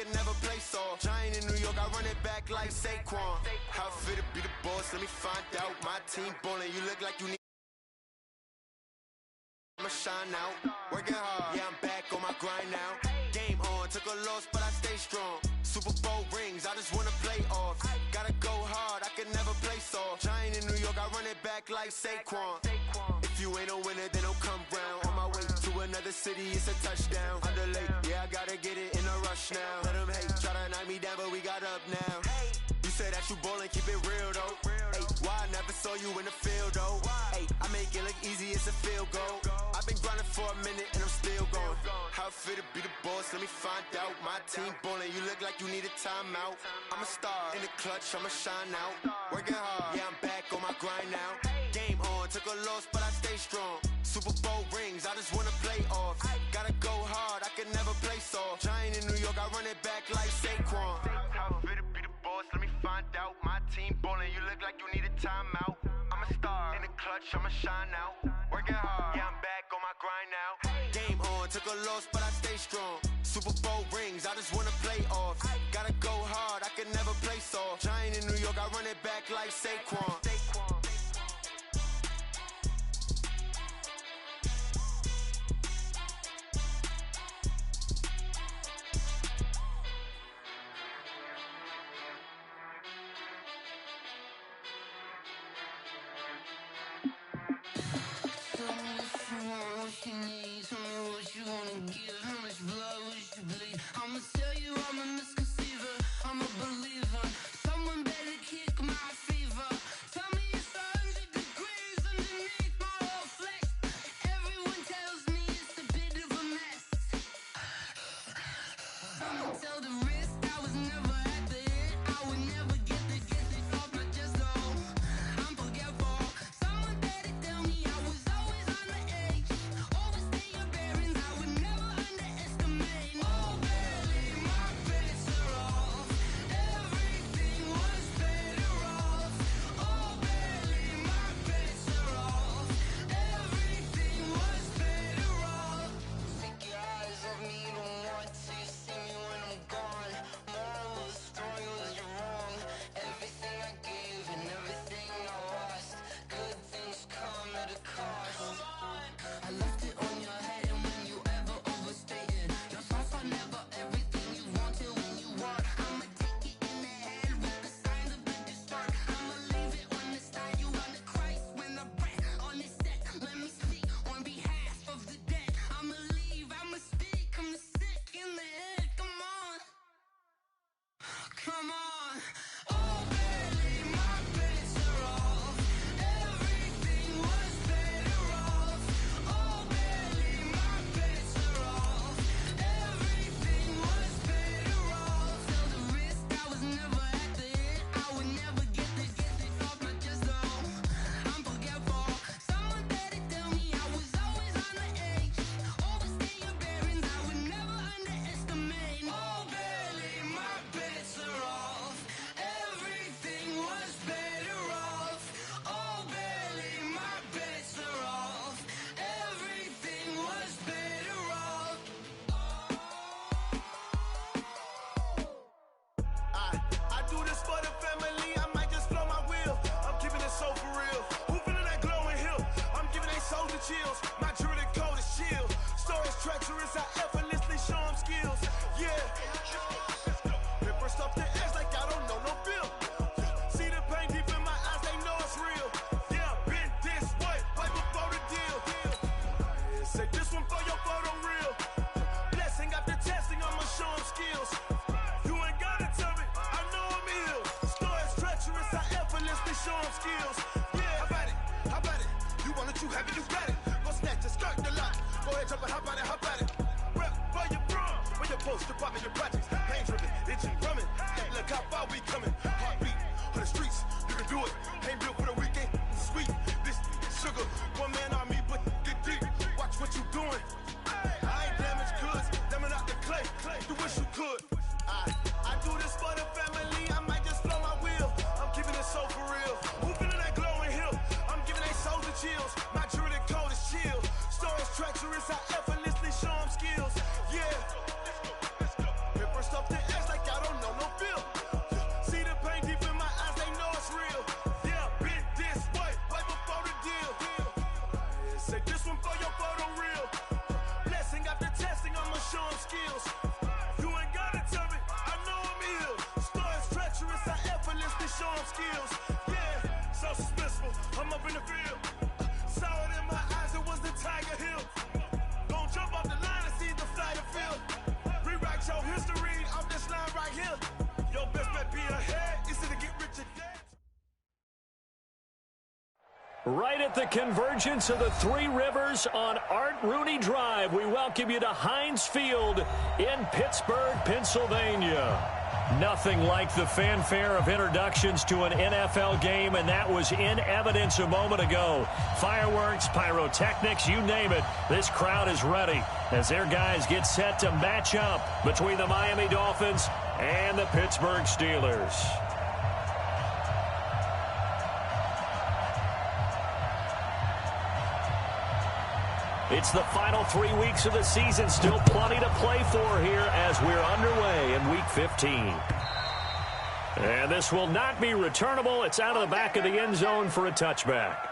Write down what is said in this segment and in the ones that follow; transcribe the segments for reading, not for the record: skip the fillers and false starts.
can never play soft. Giant in New York, I run it back like Saquon. How fit to be the boss? Let me find out. My team ballin', you look like you need. I'ma shine out, working hard. Yeah, I'm back on my grind now. Game on, took a loss, but I stay strong. Super Bowl rings, I just wanna play off. Gotta go hard, I can never play soft. Giant in New York, I run it back like Saquon. If you ain't a winner, then don't come round. On my way to another city, it's a touchdown. Underlay, yeah, I gotta get it in a rush now. Let them hate, try to knock me down, but we got up now. You say that you ballin', keep it real though. Hey, why I never saw you in the field though? Hey, I make it look easy, it's a field goal. I've been grinding for a minute and I'm still going. How fit to be the boss? Let me find out. My team ballin', you look like you need a timeout. I'm a star in the clutch, I'ma shine out. Working hard, yeah, I'm back on my grind now. Game on, took a loss, but I stay strong. Super Bowl rings, I just wanna play off. Gotta go hard, I can never play soft. Giant in New York, I run it back like Saquon. How fit to be the boss? Let me find out. My team ballin', you look like you need a timeout. I'm a star in the clutch, I'ma shine out. Working hard, yeah, I'm back on my grind now. Game on, took a loss, but I stay strong. Super Bowl rings, I just wanna play off. Gotta go hard, I can never play soft. Giant in New York, I run it back like Saquon. What you need, tell me what you wanna give. How much blood would you bleed? I'ma tell you I'm a misconceiver, I'm a believer. Someone better kick my fever. Tell me it's 100 degrees underneath my whole flesh. Everyone tells me it's a bit of a mess. I'ma tell the risk I was never at the hit. I would never get it off my chest though. I'm forgetful. Someone better tell me I was always on the edge. Overstay your bearings, I would never underestimate. Oh baby, my bets are off. Everything was better off. Oh baby, my bets are off. Everything was better off. Take your eyes off me, you don't want to see me when I'm gone. Moral of the story was you're wrong. Everything I gave and everything I lost. Good things come at a cost. I left it on your head, and when you ever overstated, your thoughts are never everything you wanted when you want. I'ma take it in the head with the signs of the disturbed. I'ma leave it on the side. You run the Christ when the breath on this set. Let me speak on behalf of the dead. I'ma leave, I'ma speak. I'm the sick in the head. Come on, come on. Oh baby, my bets are off. Everything was better off. Oh baby, my bets are off. Everything was better off. Tell the risk I was never at the hit. I would never get it off my chest though. I'm forgetful. Someone better tell me I was always on the edge. Overstay your bearings, I would never underestimate. Oh baby, my bets are off. Everything was better off. Oh baby, my bets are off. Everything was better off. I do this for the family, I might just blow my wheel. I'm keeping it so for real. Who feeling that glowing hill? I'm giving they souls the chills. My jewelry code is chill. Stories treacherous, I effortlessly show them skills. Yeah. Paper stuff the edge like I don't know no feel. See the pain deep in my eyes, they know it's real. Yeah, been this way, right before the deal. Say this one for your photo real. Blessing after testing, I'ma show them skills. You ain't gotta tell me, I know I'm ill. Stories treacherous, I effortlessly show them skills. Yeah, how about it? How about it? You want it, you have it, you got it. Go snatch it, skirt the lot. Go ahead, jump it, how about it? How about it? Rep for your bro, for your poster, popping your projects. Pain driven, itching, drumming. Look how far we coming. Heartbeat on the streets, you can do it. Ain't built for the weekend, sweet. This sugar, one man army, but get deep. Watch what you doing. I ain't damaged goods, damn it out the clay. You wish you could. I do this for the family, I might just blow my wheel. I'm keeping it so for real. Who feeling that glowing hill? I'm giving they souls the chills. My jewelry code is chill. Stories treacherous, I effortlessly show them skills. Yeah. Paper stuff the Right at the convergence of the Three Rivers on Art Rooney Drive, we welcome you to Heinz Field in Pittsburgh, Pennsylvania. Nothing like the fanfare of introductions to an NFL game, and that was in evidence a moment ago. Fireworks, pyrotechnics, you name it. This crowd is ready as their guys get set to match up between the Miami Dolphins and the Pittsburgh Steelers. It's the final 3 weeks of the season. Still plenty to play for here as we're underway in Week 15. And this will not be returnable. It's out of the back of the end zone for a touchback.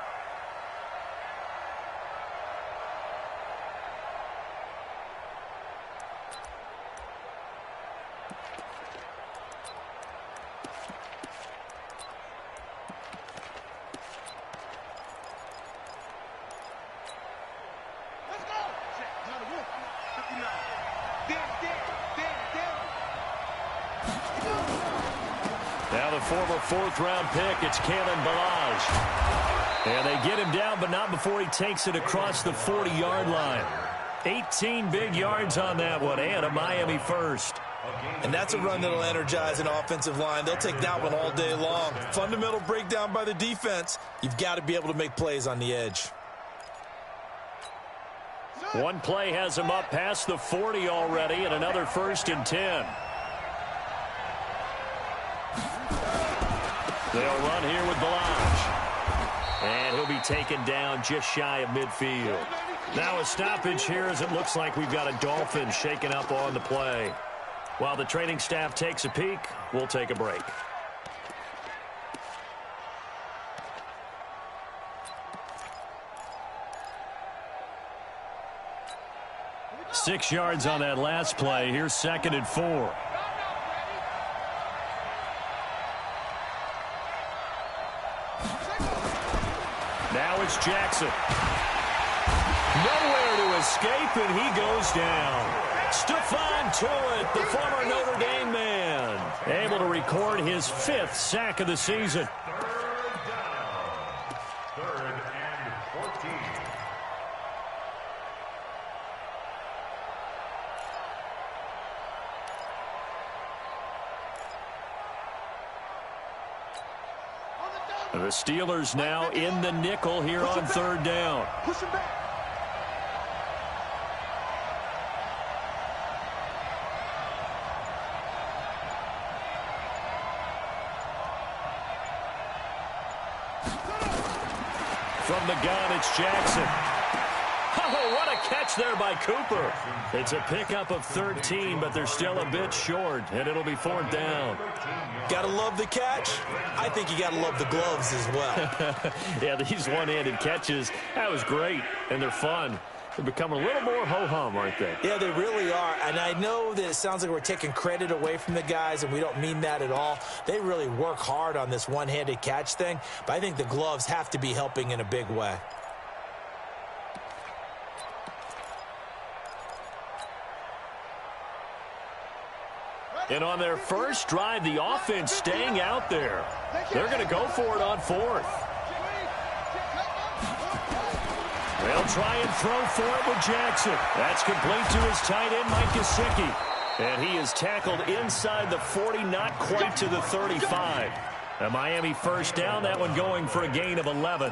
Now the former fourth-round pick, it's Kalen Ballage. And they get him down, but not before he takes it across the 40-yard line. 18 big yards on that one, and a Miami first. And that's a run that'll energize an offensive line. They'll take that one all day long. Fundamental breakdown by the defense. You've got to be able to make plays on the edge. One play has him up past the 40 already, and another 1st and 10. They'll run here with Ballage. And he'll be taken down just shy of midfield. Now a stoppage here as it looks like we've got a Dolphin shaken up on the play. While the training staff takes a peek, we'll take a break. Six yards on that last play. Here's 2nd and 4. Now it's Jackson. Nowhere to escape, and he goes down. Stephon Tuitt, the former Notre Dame man, able to record his 5th sack of the season. 3rd and 14. The Steelers now in the nickel here on 3rd down. Push him back. From the gun, it's Jackson. Oh, what a catch there by Cooper. It's a pickup of 13, but they're still a bit short, and it'll be 4th down. Got to love the catch. I think you got to love the gloves as well. Yeah, these one-handed catches, that was great, and they're fun. They're becoming a little more ho-hum, aren't they? Yeah, they really are. And I know that it sounds like we're taking credit away from the guys, and we don't mean that at all. They really work hard on this one-handed catch thing, but I think the gloves have to be helping in a big way. And on their first drive, the offense staying out there. They're going to go for it on 4th. They'll try and throw for it with Jackson. That's complete to his tight end, Mike Gesicki. And he is tackled inside the 40, not quite to the 35. A Miami first down, that one going for a gain of 11.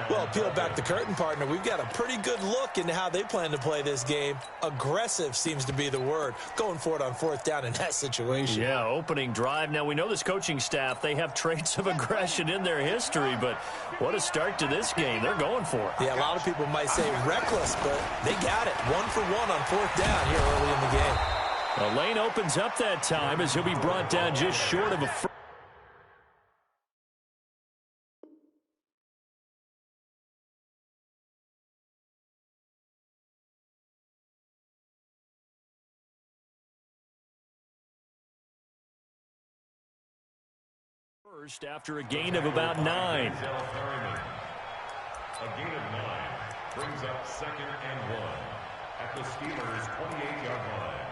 Well, peel back the curtain, partner. We've got a pretty good look into how they plan to play this game. Aggressive seems to be the word. Going for it on 4th down in that situation. Yeah, opening drive. Now, we know this coaching staff, they have traits of aggression in their history, but what a start to this game. They're going for it. Yeah, a lot of people might say reckless, but they got it. 1 for 1 on 4th down here early in the game. The lane opens up that time as he'll be brought down just short of a first. After a gain of about 9. A gain of 9 brings up 2nd and 1 at the Steelers' 28-yard line.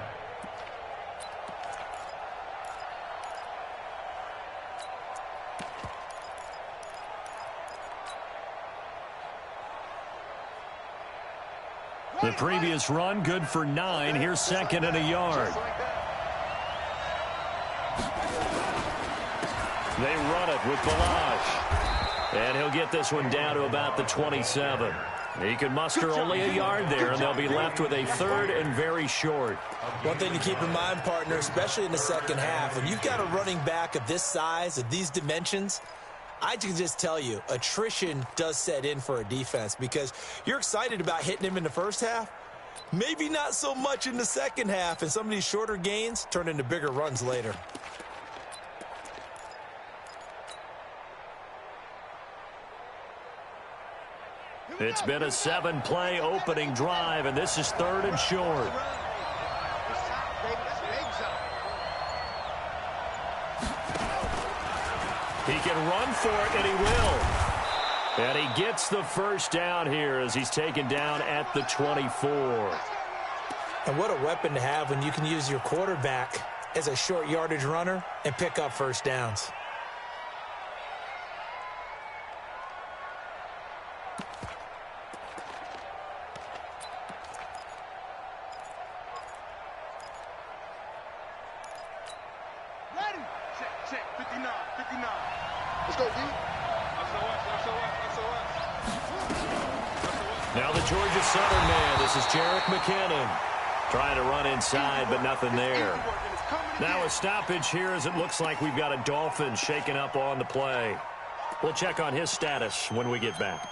The previous run, good for 9. Here's second and a yard. They run it with Balazs. And he'll get this one down to about the 27. He can muster only a yard there, and they'll be left with a third and very short. One thing to keep in mind, partner, especially in the second half, when you've got a running back of this size, of these dimensions, I can just tell you, attrition does set in for a defense because you're excited about hitting him in the first half. Maybe not so much in the second half, and some of these shorter gains turn into bigger runs later. It's been a 7-play opening drive, and this is third and short. He can run for it, and he will. And he gets the first down here as he's taken down at the 24. And what a weapon to have when you can use your quarterback as a short yardage runner and pick up first downs. Now the Georgia Southern man, this is Jerick McKinnon. Trying to run inside, but nothing there. Now a stoppage here as it looks like we've got a Dolphin shaken up on the play. We'll check on his status when we get back.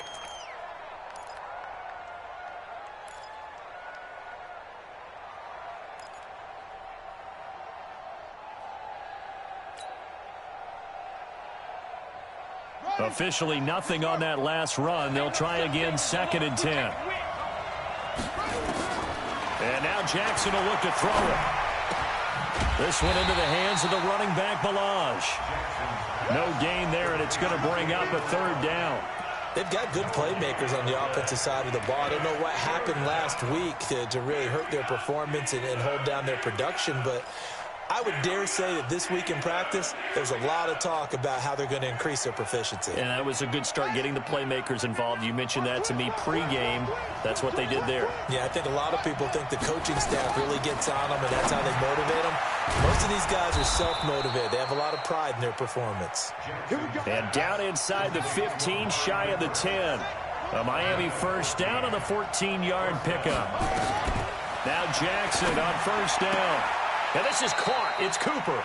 Officially nothing on that last run. They'll try again, second and 10. And now Jackson will look to throw it. This one into the hands of the running back, Balazs. No gain there, and it's going to bring up a third down. They've got good playmakers on the offensive side of the ball. I don't know what happened last week to really hurt their performance and hold down their production, but I would dare say that this week in practice, there's a lot of talk about how they're going to increase their proficiency. And that was a good start getting the playmakers involved. You mentioned that to me pregame. That's what they did there. Yeah, I think a lot of people think the coaching staff really gets on them, and that's how they motivate them. Most of these guys are self-motivated. They have a lot of pride in their performance. And down inside the 15, shy of the 10. A Miami first down on the 14-yard pickup. Now Jackson on first down. And this is caught. It's Cooper.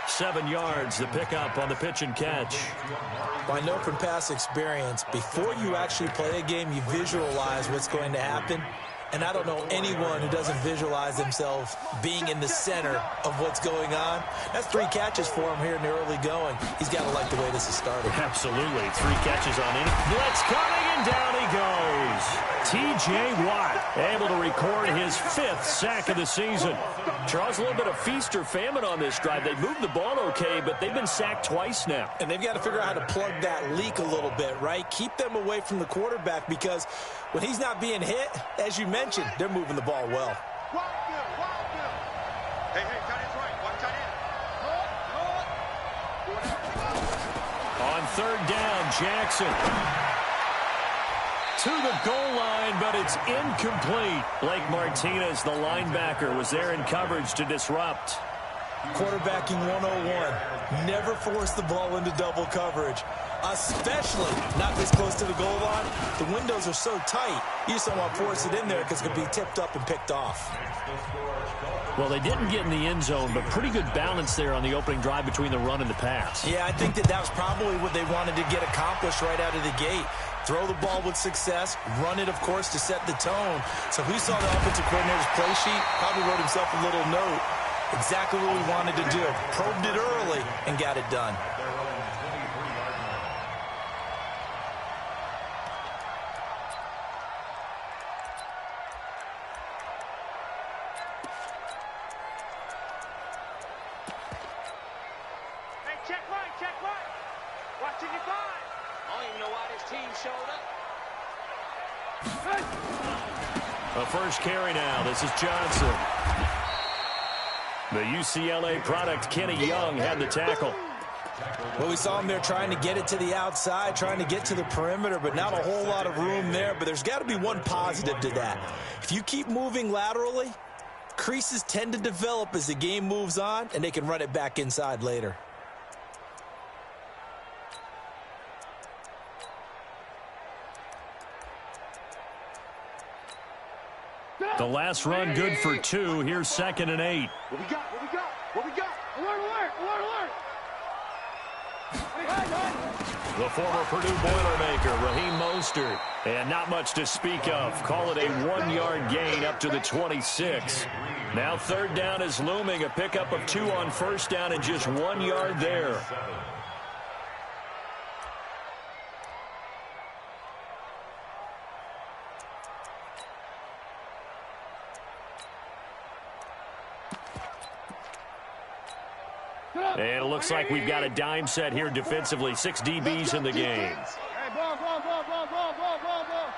7 yards, the pickup on the pitch and catch. Well, I know from past experience, before you actually play a game, you visualize what's going to happen. And I don't know anyone who doesn't visualize themselves being in the center of what's going on. That's 3 catches for him here in the early going. He's got to like the way this is started. Absolutely. 3 catches on any. Blitz coming, and down he goes. T.J. Watt able to record his 5th sack of the season. Charles, a little bit of feast or famine on this drive. They moved the ball okay, but they've been sacked twice now. And they've got to figure out how to plug that leak a little bit, right? Keep them away from the quarterback because when he's not being hit, as you mentioned, they're moving the ball well. Hey, tight end's right. Watch tight end. On third down, Jackson to the goal line, but it's incomplete. Blake Martinez, the linebacker, was there in coverage to disrupt. Quarterbacking 101. Never force the ball into double coverage, especially not this close to the goal line. The windows are so tight, you just don't want to force it in there because it could be tipped up and picked off. Well, they didn't get in the end zone, but pretty good balance there on the opening drive between the run and the pass. Yeah, I think that was probably what they wanted to get accomplished right out of the gate. Throw the ball with success, run it, of course, to set the tone. So who saw the offensive coordinator's play sheet? Probably wrote himself a little note. Exactly what we wanted to do. Probed it early and got it done. Hey, check right. Watching your five. I don't even know why this team showed up. A first carry now. This is Johnson. The UCLA product, Kenny Young, had the tackle. Well, we saw him there trying to get it to the outside, trying to get to the perimeter, but not a whole lot of room there. But there's got to be one positive to that. If you keep moving laterally, creases tend to develop as the game moves on, and they can run it back inside later. The last run good for 2. Here's 2nd and 8. What we got? What we got? What we got? Alert, alert, alert, alert. The former Purdue Boilermaker, Raheem Mostert. And not much to speak of. Call it a 1-yard gain up to the 26. Now 3rd down is looming. A pickup of 2 on 1st down and just 1 yard there. And it looks like we've got a dime set here defensively. 6 DBs in the game. Hey, ball, ball, ball, ball, ball, ball, ball, ball.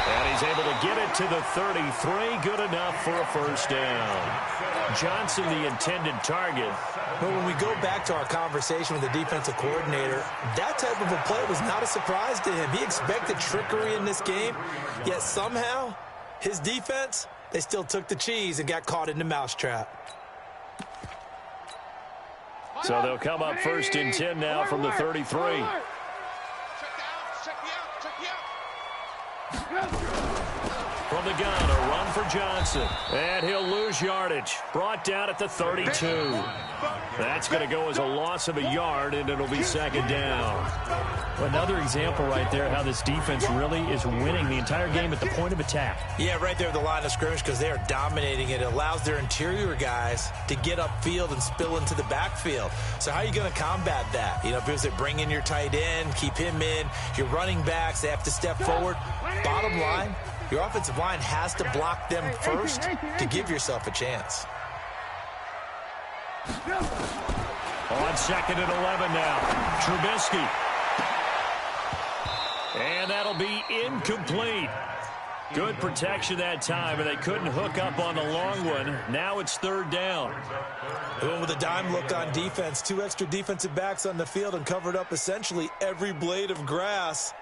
And he's able to get it to the 33. Good enough for a 1st down. Johnson, the intended target. But when we go back to our conversation with the defensive coordinator, that type of a play was not a surprise to him. He expected trickery in this game, yet somehow his defense, they still took the cheese and got caught in the mousetrap. So they'll come up 1st and 10 now from the 33. From the gun, a run for Johnson. And he'll lose yardage. Brought down at the 32. That's going to go as a loss of a yard, and it'll be 2nd down. Another example right there how this defense really is winning the entire game at the point of attack. Yeah, right there at the line of scrimmage because they are dominating it. It allows their interior guys to get upfield and spill into the backfield. So how are you going to combat that? You know, because they bring in your tight end, keep him in. Your running backs, they have to step forward. Bottom line, your offensive line has to block them first to give yourself a chance. On 2nd and 11 now. Trubisky. And that'll be incomplete. Good protection that time, and they couldn't hook up on the long one. Now it's 3rd down. And with a dime look on defense, 2 extra defensive backs on the field and covered up essentially every blade of grass.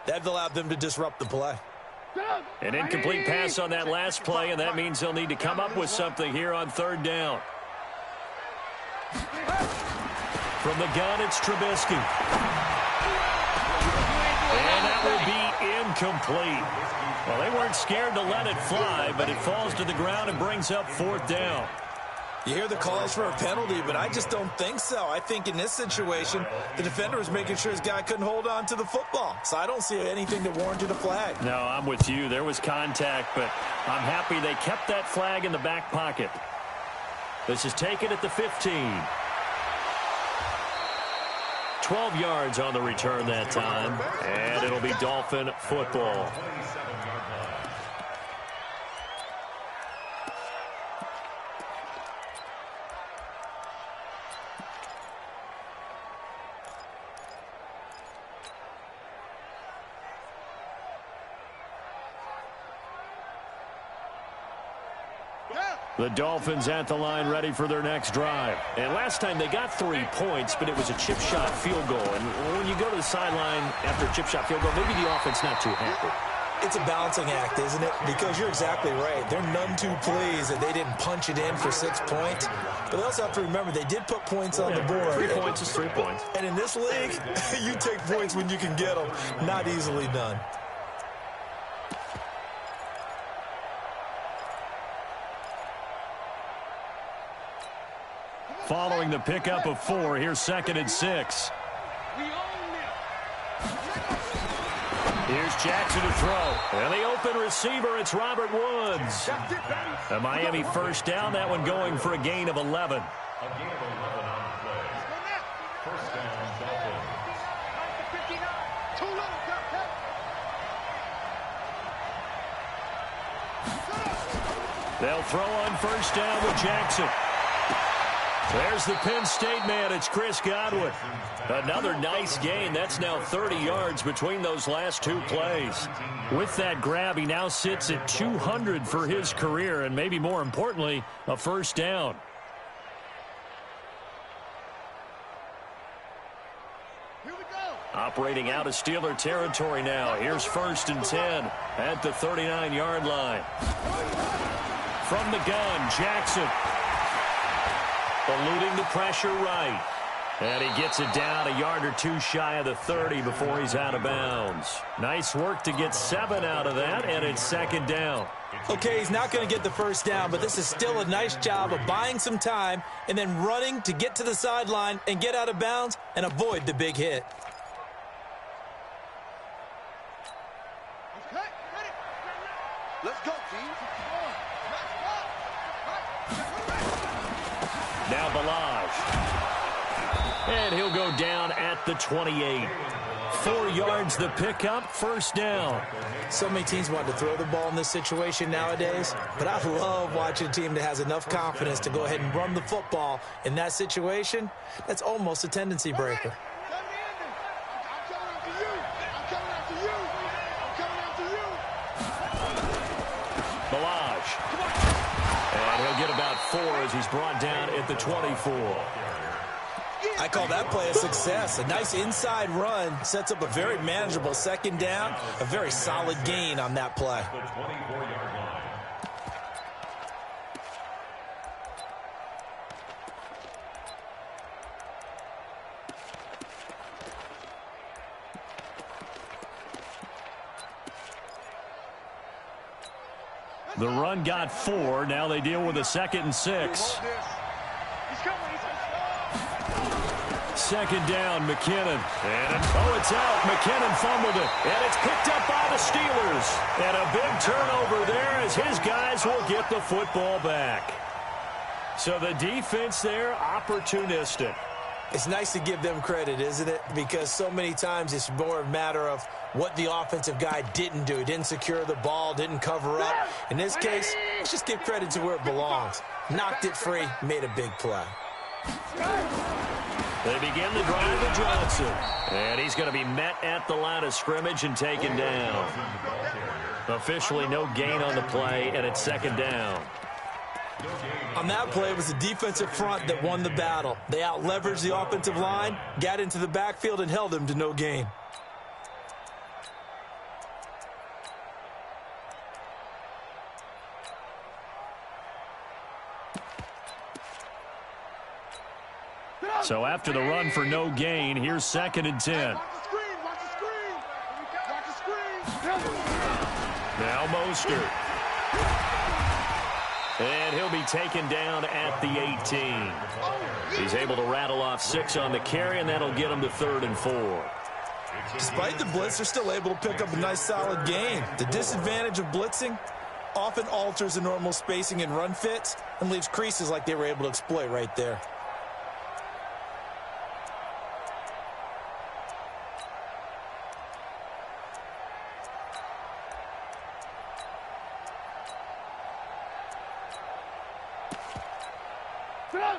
That allowed them to disrupt the play. An incomplete pass on that last play, and that means they'll need to come up with something here on 3rd down. From the gun, it's Trubisky. And that will be incomplete. Well, they weren't scared to let it fly, but it falls to the ground and brings up 4th down. You hear the calls for a penalty, but I just don't think so. I think in this situation, the defender was making sure his guy couldn't hold on to the football. So I don't see anything that warranted a flag. No, I'm with you. There was contact, but I'm happy they kept that flag in the back pocket. This is taken at the 15. 12 yards on the return that time, and it'll be Dolphin football. The Dolphins at the line ready for their next drive. And last time they got 3 points, but it was a chip shot field goal. And when you go to the sideline after a chip shot field goal, maybe the offense not too happy. It's a balancing act, isn't it? Because you're exactly right. They're none too pleased that they didn't punch it in for 6 points. But they also have to remember they did put points on the board. 3 points is 3 points. And in this league, you take points when you can get them. Not easily done. Following the pickup of 4, here's 2nd and 6. Here's Jackson to throw. And the open receiver, it's Robert Woods. A Miami 1st down, that one going for a gain of 11. A gain of 11 on the play. 1st down, Dolphins. They'll throw on 1st down with Jackson. There's the Penn State man. It's Chris Godwin. Another nice gain. That's now 30 yards between those last two plays. With that grab, he now sits at 200 for his career, and maybe more importantly, a first down. Operating out of Steeler territory now. Here's 1st and 10 at the 39-yard line. From the gun, Jackson. Eluding the pressure right. And he gets it down a yard or two shy of the 30 before he's out of bounds. Nice work to get 7 out of that, and it's 2nd down. Okay, he's not going to get the first down, but this is still a nice job of buying some time and then running to get to the sideline and get out of bounds and avoid the big hit. Let's go, team. Now Balaj. And he'll go down at the 28. 4 yards the pickup, first down. So many teams want to throw the ball in this situation nowadays, but I love watching a team that has enough confidence to go ahead and run the football in that situation. That's almost a tendency breaker. Balaj. And he'll get about 4 as he's brought down at the 24. I call that play a success. A nice inside run sets up a very manageable 2nd down. A very solid gain on that play. The 24-yard line. The run got 4. Now they deal with a 2nd and 6. 2nd down, McKinnon. And it's out. McKinnon fumbled it. And it's picked up by the Steelers. And a big turnover there as his guys will get the football back. So the defense there, opportunistic. It's nice to give them credit, isn't it? Because so many times it's more a matter of what the offensive guy didn't do. He didn't secure the ball, didn't cover up. In this case, let's just give credit to where it belongs. Knocked it free, made a big play. They begin the drive with Johnson. And he's going to be met at the line of scrimmage and taken down. Officially no gain on the play, and it's 2nd down. On that play, it was the defensive front that won the battle. They out-leveraged the offensive line, got into the backfield, and held him to no gain. So after the run for no gain, here's 2nd and 10. Now Mostert. And he'll be taken down at the 18. He's able to rattle off 6 on the carry, and that'll get him to 3rd and 4. Despite the blitz, they're still able to pick up a nice solid gain. The disadvantage of blitzing often alters the normal spacing and run fits and leaves creases like they were able to exploit right there.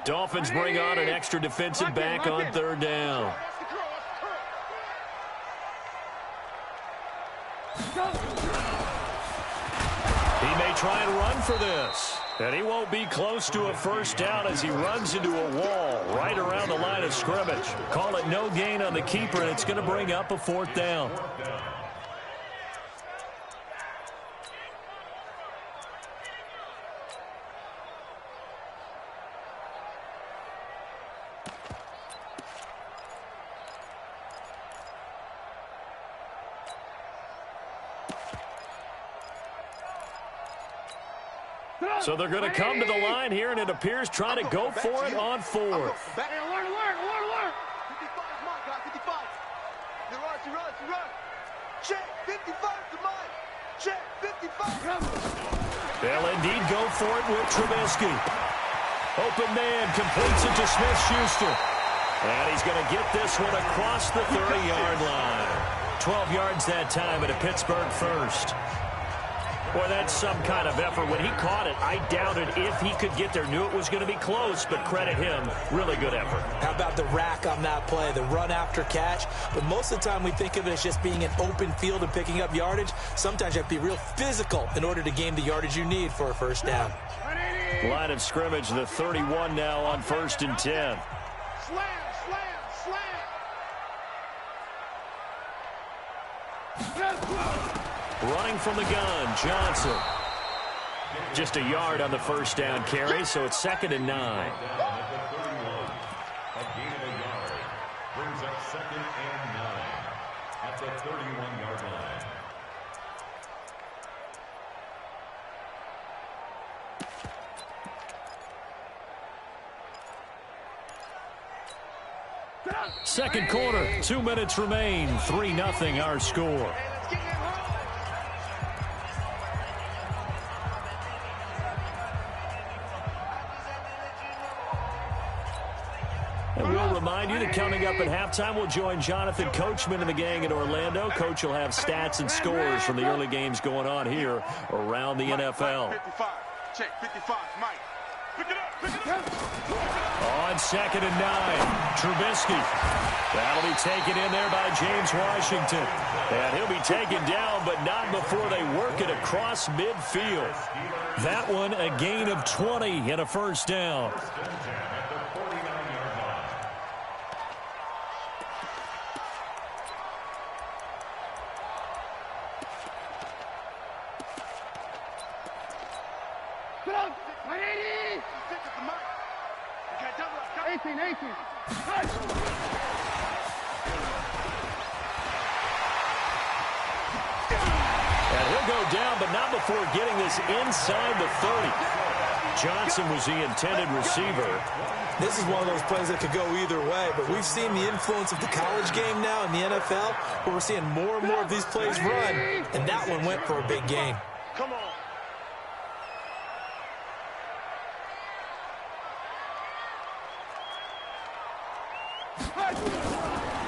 Dolphins bring on an extra defensive back on 3rd down. He may try and run for this. And he won't be close to a first down as he runs into a wall right around the line of scrimmage. Call it no gain on the keeper, and it's going to bring up a 4th down. So they're going to come to the line here, and it appears trying to go for it on 4th. Alert. 55 is mine, guys. 55. He runs. Check. 55 to mine. Check. 55. They'll indeed go for it with Trubisky. Open man completes it to Smith-Schuster. And he's going to get this one across the 30-yard line. 12 yards that time, and a Pittsburgh first. Boy, that's some kind of effort. When he caught it, I doubted if he could get there. Knew it was going to be close, but credit him. Really good effort. How about the rack on that play, the run after catch? But most of the time we think of it as just being an open field and picking up yardage. Sometimes you have to be real physical in order to gain the yardage you need for a first down. Line of scrimmage, the 31 now on 1st and 10. Running from the gun, Johnson. Just a yard on the first down carry, so it's 2nd and 9. A gain of a yard brings up 2nd and 9 at the 31-yard line. Second quarter, 2 minutes remain. 3-0 our score. And we'll remind you that coming up at halftime, we'll join Jonathan Coachman and the gang in Orlando. Coach will have stats and scores from the early games going on here around the NFL. 55. Check 55. Mike. Pick it up. Pick it up. On 2nd and 9, Trubisky. That'll be taken in there by James Washington. And he'll be taken down, but not before they work it across midfield. That one, a gain of 20 and a first down. And he'll go down, but not before getting this inside the 30. Johnson was the intended receiver. This is one of those plays that could go either way, but we've seen the influence of the college game now in the NFL, where we're seeing more and more of these plays run, and that one went for a big gain. Come on.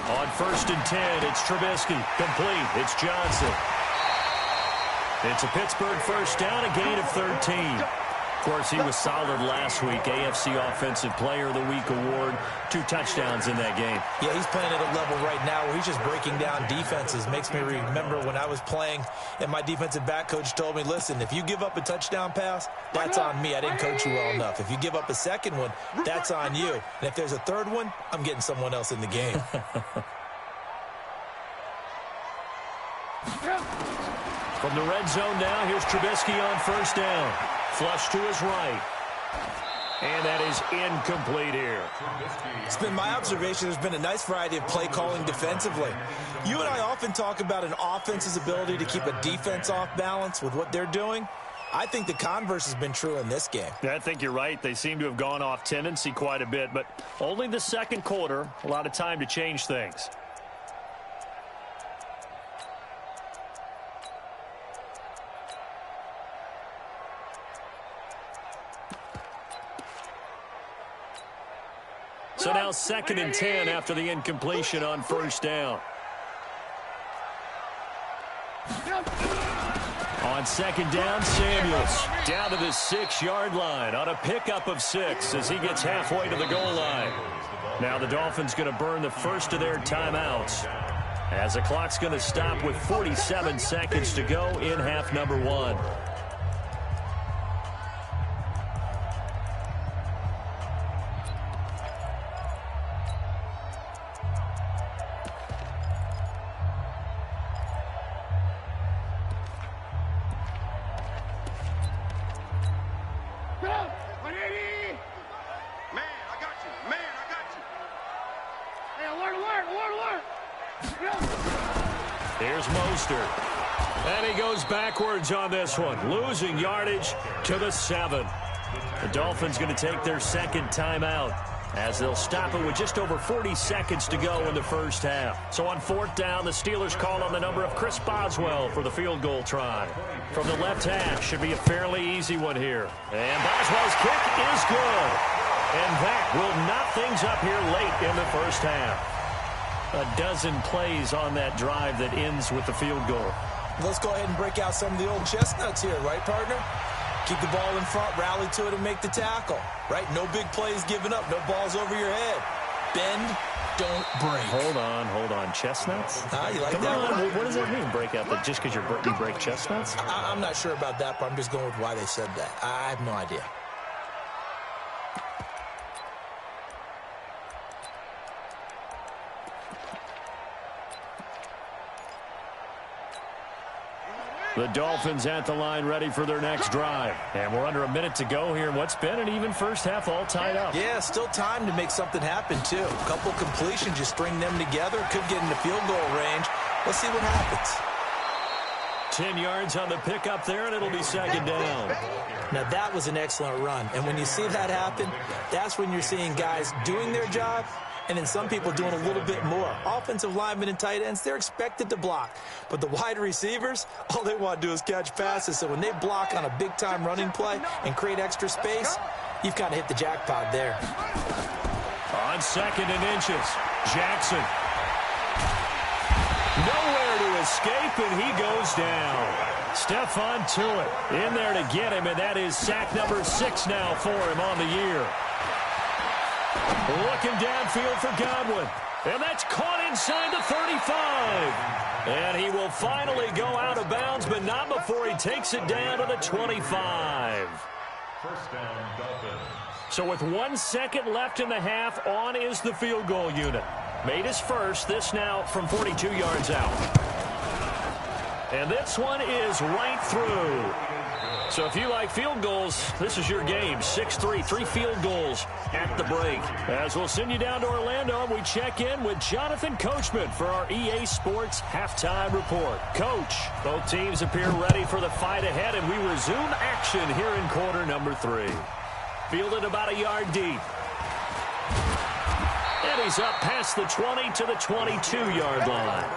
On 1st and 10, it's Trubisky. Complete. It's Johnson. It's a Pittsburgh first down, a gain of 13. Of course, he was solid last week. AFC Offensive Player of the Week award. 2 touchdowns in that game. Yeah, he's playing at a level right now where he's just breaking down defenses. Makes me remember when I was playing and my defensive back coach told me, listen, if you give up a touchdown pass, that's on me. I didn't coach you well enough. If you give up a second one, that's on you. And if there's a third one, I'm getting someone else in the game. From the red zone now, here's Trubisky on first down. Flush to his right. And that is incomplete here. It's been my observation there's been a nice variety of play calling defensively. You and I often talk about an offense's ability to keep a defense off balance with what they're doing. I think the converse has been true in this game. Yeah, I think you're right. They seem to have gone off tendency quite a bit, but only the second quarter, a lot of time to change things. So now 2nd and 10 after the incompletion on first down. On 2nd down, Samuels down to the 6-yard line on a pickup of 6 as he gets halfway to the goal line. Now the Dolphins going to burn the first of their timeouts as the clock's going to stop with 47 seconds to go in half number 1. Here's Mostert. And he goes backwards on this one, losing yardage to the 7. The Dolphins going to take their second timeout as they'll stop it with just over 40 seconds to go in the first half. So on 4th down, the Steelers call on the number of Chris Boswell for the field goal try. From the left hash, should be a fairly easy one here. And Boswell's kick is good. And that will knot things up here late in the first half. A dozen plays on that drive that ends with the field goal. Let's go ahead and break out some of the old chestnuts here, right, partner? Keep the ball in front, rally to it, and make the tackle, right? No big plays given up, no balls over your head. Bend, don't break. Hold on. Chestnuts? You like Come that on. one? What does that mean, break out? Just because you break chestnuts? I'm not sure about that, but I'm just going with why they said that. I have no idea. The Dolphins at the line ready for their next drive. And we're under a minute to go here in what's been an even first half, all tied up. Yeah, still time to make something happen, too. A couple completions, you string them together, could get into field goal range. Let's see what happens. 10 yards on the pickup there, and it'll be second down. Now, that was an excellent run. And when you see that happen, that's when you're seeing guys doing their job, and then some people doing a little bit more. Offensive linemen and tight ends, they're expected to block. But the wide receivers, all they want to do is catch passes. So when they block on a big-time running play and create extra space, you've kind of hit the jackpot there. On 2nd and inches, Jackson. Nowhere to escape, and he goes down. Stephon Tuitt in there to get him, and that is sack number 6 now for him on the year. Looking downfield for Godwin. And that's caught inside the 35. And he will finally go out of bounds, but not before he takes it down to the 25. First down, Dolphins. So with 1 second left in the half, on is the field goal unit. Made his first, this now from 42 yards out. And this one is right through. So if you like field goals, this is your game. 6-3, 3 field goals at the break. As we'll send you down to Orlando, we check in with Jonathan Coachman for our EA Sports Halftime Report. Coach, both teams appear ready for the fight ahead, and we resume action here in quarter number 3. Fielded about a yard deep. And he's up past the 20 to the 22-yard line.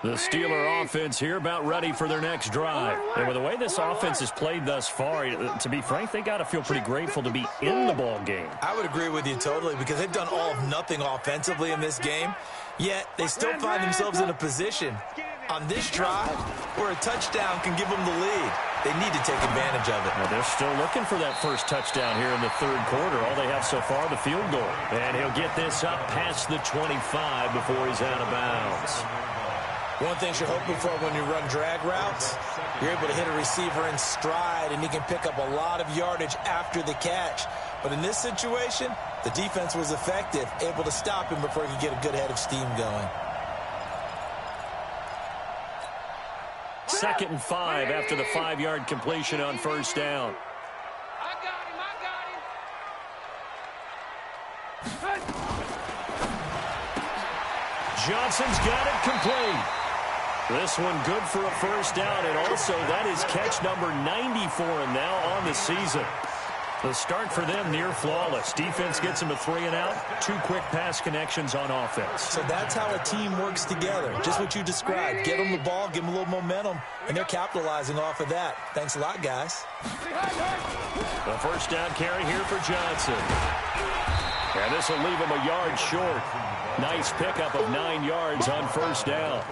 The Steeler offense here about ready for their next drive. And with the way this offense has played thus far, to be frank, they got to feel pretty grateful to be in the ball game. I would agree with you totally because they've done all of nothing offensively in this game, yet they still find themselves in a position on this drive where a touchdown can give them the lead. They need to take advantage of it. Well, they're still looking for that first touchdown here in the third quarter. All they have so far, the field goal. And he'll get this up past the 25 before he's out of bounds. One thing you're hoping for when you run drag routes, you're able to hit a receiver in stride, and he can pick up a lot of yardage after the catch. But in this situation, the defense was effective, able to stop him before he could get a good head of steam going. 2nd and 5 after the 5-yard completion on first down. Johnson's got it complete. This one good for a first down, and also that is catch number 90 for him now on the season. The start for them near flawless. Defense gets them a 3 and out. 2 quick pass connections on offense. So that's how a team works together. Just what you described. Get them the ball, give them a little momentum, and they're capitalizing off of that. Thanks a lot, guys. The first down carry here for Johnson. And this will leave him a yard short. Nice pickup of 9 yards on first down.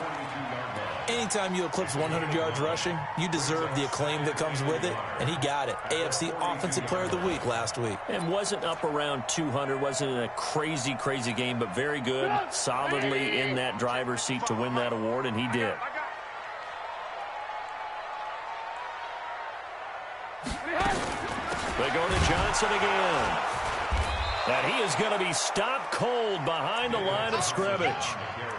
Anytime you eclipse 100 yards rushing, you deserve the acclaim that comes with it, and he got it. AFC Offensive Player of the Week last week. And wasn't up around 200, wasn't in a crazy, crazy game, but very good, solidly in that driver's seat to win that award, and he did. They go to Johnson again. And he is going to be stopped cold behind the line of scrimmage.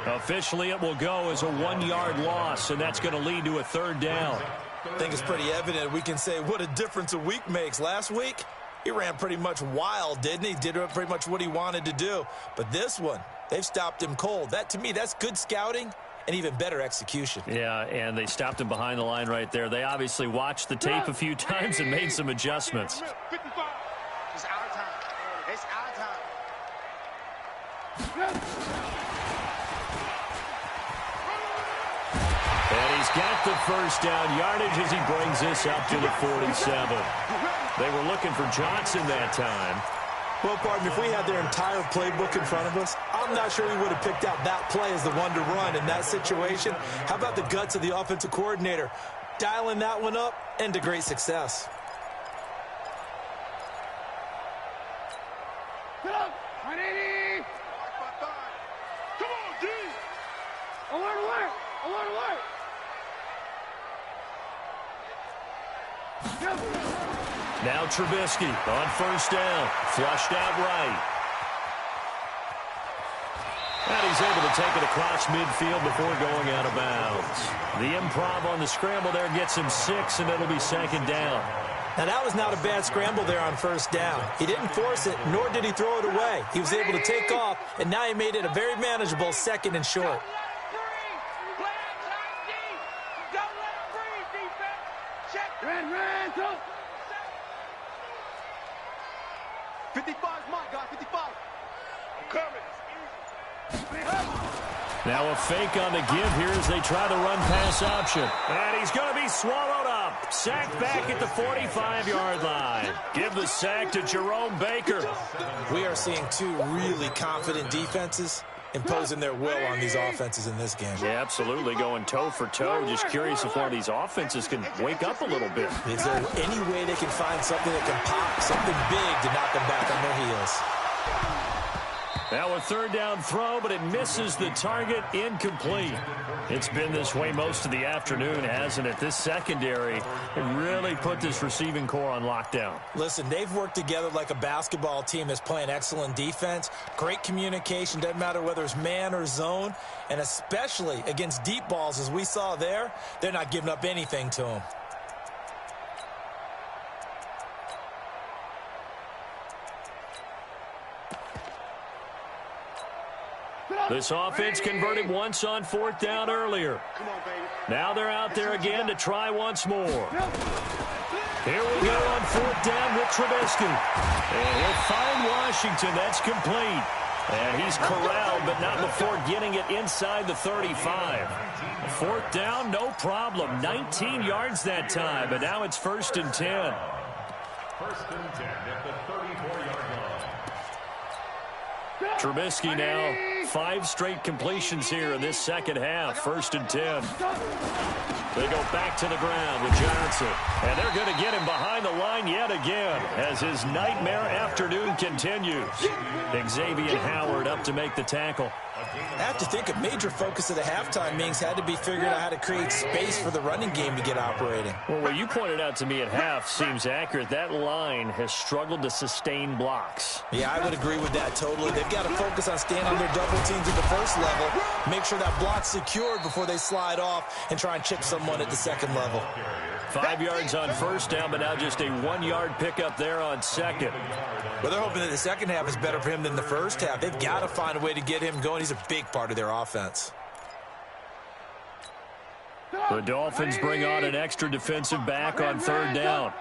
Officially, it will go as a 1-yard loss, and that's going to lead to a third down. I think it's pretty evident. We can say what a difference a week makes. Last week, he ran pretty much wild, didn't he? Did pretty much what he wanted to do. But this one, they've stopped him cold. That, to me, that's good scouting and even better execution. Yeah, and they stopped him behind the line right there. They obviously watched the tape a few times and made some adjustments. It's our time. It's our time. And he's got the first down yardage as he brings this up to the 47. They were looking for Johnson that time. Well, partner, if we had their entire playbook in front of us, I'm not sure we would have picked out that play as the one to run in that situation. How about the guts of the offensive coordinator? Dialing that one up, and to great success. Get up! 180! Come on, D! Alert, alert! Alert, alert! Now Trubisky on first down. Flushed out right. And he's able to take it across midfield before going out of bounds. The improv on the scramble there gets him 6, and it'll be second down. Now, that was not a bad scramble there on first down. He didn't force it, nor did he throw it away. He was able to take off, and now he made it a very manageable 2nd and short. Red, go! 55's mine, guys, 55. I'm coming. Now a fake on the give here as they try the run-pass option. And he's going to be swallowed up. Sacked back at the 45-yard line. Give the sack to Jerome Baker. We are seeing two really confident defenses imposing their will on these offenses in this game. Yeah, absolutely, going toe for toe. Just curious if one of these offenses can wake up a little bit. Is there any way they can find something that can pop, something big to knock them back on their heels? Now a third down throw, but it misses the target. Incomplete. It's been this way most of the afternoon, hasn't it? This secondary really put this receiving core on lockdown. Listen, they've worked together like a basketball team that's playing excellent defense. Great communication, doesn't matter whether it's man or zone. And especially against deep balls, as we saw there, they're not giving up anything to them. This offense converted once on 4th down earlier. Now they're out there again to try once more. Here we go on 4th down with Trubisky. And he'll find Washington. That's complete. And he's corralled, but not before getting it inside the 35. 4th down, no problem. 19 yards that time, but now it's 1st and 10. 1st and 10 at the 34-yard line. Trubisky now 5 straight completions here in this second half. 1st and 10. They go back to the ground with Johnson. And they're going to get him behind the line yet again as his nightmare afternoon continues. Xavier Howard up to make the tackle. I have to think a major focus of the halftime meetings had to be figuring out how to create space for the running game to get operating. Well, what you pointed out to me at half seems accurate. That line has struggled to sustain blocks. Yeah, I would agree with that totally. They've got to focus on staying on their double teams at the first level, make sure that block's secured before they slide off and try and chip someone at the second level. 5 yards on 1st down, but now just a 1-yard pickup there on 2nd. Well, they're hoping that the second half is better for him than the first half. They've got to find a way to get him going. He's a big part of their offense. The Dolphins bring on an extra defensive back on 3rd down.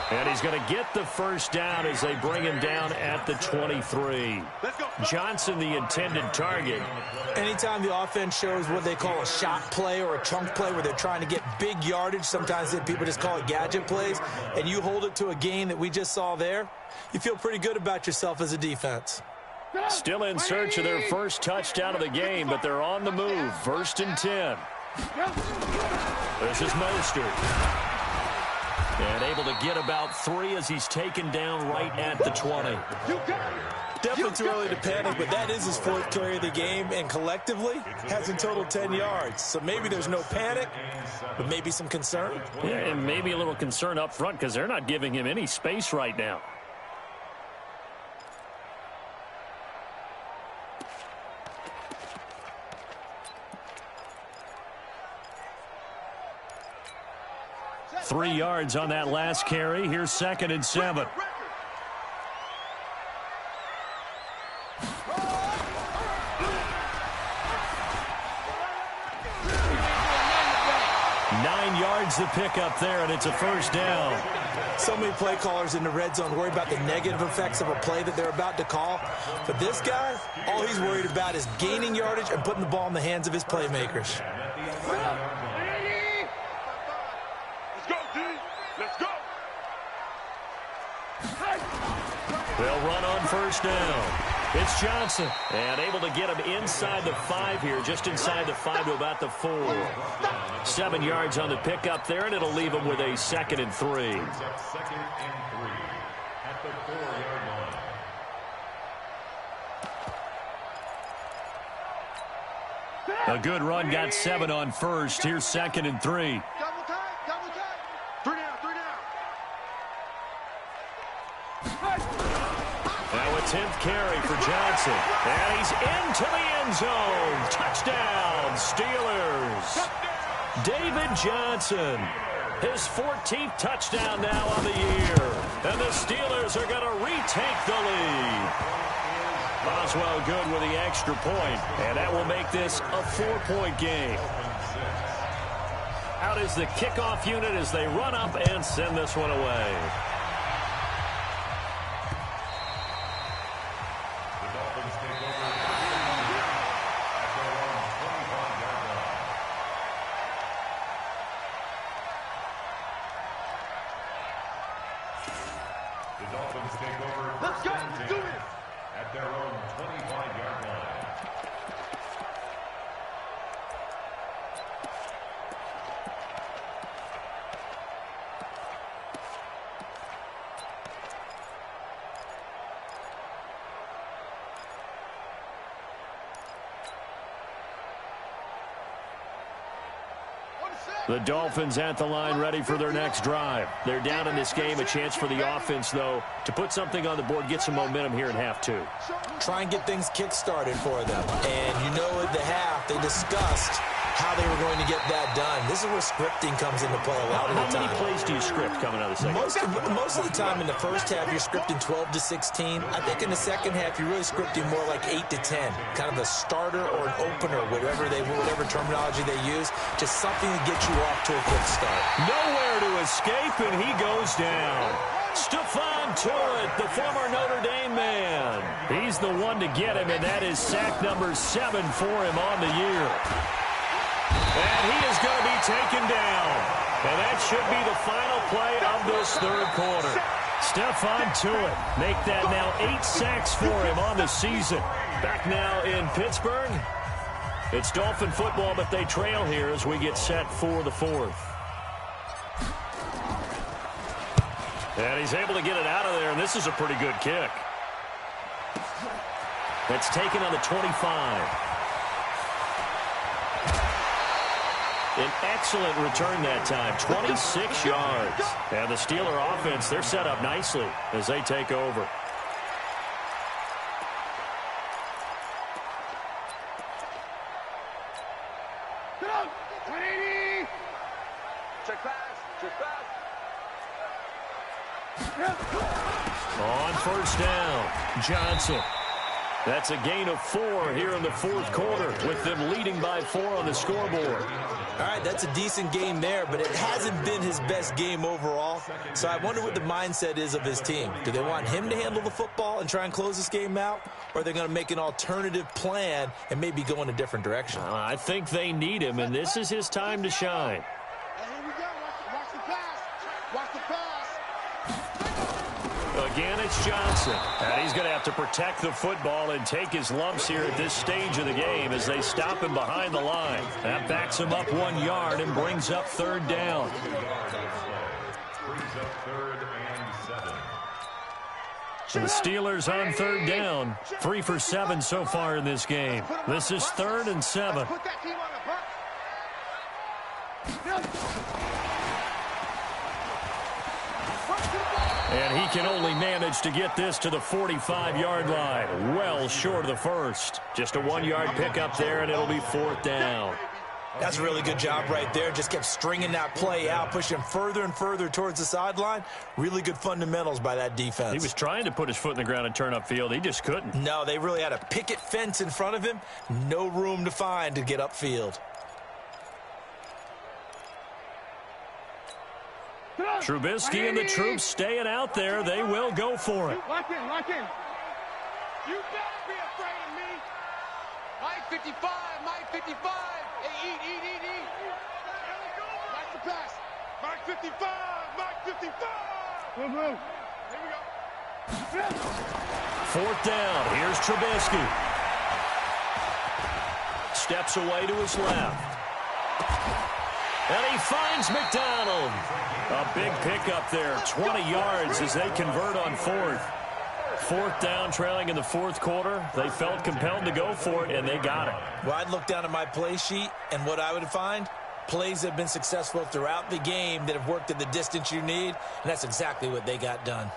And he's going to get the first down as they bring him down at the 23. Johnson, the intended target. Anytime the offense shows what they call a shot play or a chunk play where they're trying to get big yardage, sometimes people just call it gadget plays, and you hold it to a gain that we just saw there, you feel pretty good about yourself as a defense. Still in search of their first touchdown of the game, but they're on the move. 1st and 10. This is Mostert. And able to get about 3 as he's taken down right at the 20. Definitely too early to panic, but that is his 4th carry of the game, and collectively has in total 10 yards. So maybe there's no panic, but maybe some concern. Yeah, and maybe a little concern up front because they're not giving him any space right now. Three yards on that last carry. Here's 2nd and 7. 9 yards yards the pickup there, and it's a first down. So many play callers in the red zone worry about the negative effects of a play that they're about to call. But this guy, all he's worried about is gaining yardage and putting the ball in the hands of his playmakers. Let's go, D. Let's go. They'll run on first down. It's Johnson, and able to get him inside the 5 here, just inside the 5 to about the 4. 7 yards on the pickup there, and it'll leave him with a 2nd and 3. Second and 3 at the 4-yard line. A good run, got 7 on first. Here's 2nd and 3. Double tight, double tight. 3 down, 3 down. Now a 10th carry for Johnson. And he's into the end zone. Touchdown, Steelers. David Johnson, his 14th touchdown now on the year. And the Steelers are going to retake the lead. Boswell good with the extra point, and that will make this a 4-point game. Out is the kickoff unit as they run up and send this one away. The Dolphins at the line ready for their next drive. They're down in this game. A chance for the offense, though, to put something on the board, get some momentum here in half 2. Try and get things kick-started for them. And you know at the half, they discussed how they were going to get that done. This is where scripting comes into play a lot of the time. How many plays do you script coming out of the second? Most of the time in the first half, you're scripting 12 to 16. I think in the second half, you're really scripting more like 8 to 10. Kind of a starter or an opener, whatever terminology they use. Just something to get you off to a quick start. Nowhere to escape, and he goes down. Stephon Tuitt, the former Notre Dame man. He's the one to get him, and that is sack number 7 for him on the year. And he is going to be taken down. And that should be the final play of this third quarter. Stephon Tuitt make that now 8 sacks for him on the season. Back now in Pittsburgh. It's Dolphin football, but they trail here as we get set for the 4th. And he's able to get it out of there, and this is a pretty good kick. That's taken on the 25. An excellent return that time, 26 yards. And the Steeler offense, they're set up nicely as they take over. Check pass, check pass. On first down, Johnson. That's a gain of 4 here in the 4th quarter with them leading by 4 on the scoreboard. All right, that's a decent game there, but it hasn't been his best game overall. So I wonder what the mindset is of his team. Do they want him to handle the football and try and close this game out? Or are they going to make an alternative plan and maybe go in a different direction? I think they need him, and this is his time to shine. And here we go. Watch the pass. Watch the pass. Again, it's Johnson. And he's going to have to protect the football and take his lumps here at this stage of the game as they stop him behind the line. That backs him up 1 yard and brings up 3rd down. Brings up 3rd and 7. The Steelers on 3rd down. 3 for 7 so far in this game. This is 3rd and 7. Put that team on the box. And he can only manage to get this to the 45-yard line. Well short of the first. Just a 1-yard pickup there, and it'll be 4th down. That's a really good job right there. Just kept stringing that play out, pushing him further and further towards the sideline. Really good fundamentals by that defense. He was trying to put his foot in the ground and turn upfield. He just couldn't. No, they really had a picket fence in front of him. No room to find to get upfield. Trubisky and the troops staying out there. They will go for it. Lock in, lock in. You better be afraid of me. Mike 55, Mike 55. Hey, eat. Mike the pass. Mike 55, Mike 55. Move. Here we go. 4th down. Here's Trubisky. Steps away to his left. And he finds McDonald. A big pickup there. 20 yards as they convert on 4th. 4th down, trailing in the 4th quarter. They felt compelled to go for it, and they got it. Well, I'd look down at my play sheet, and what I would find, plays that have been successful throughout the game that have worked at the distance you need, and that's exactly what they got done.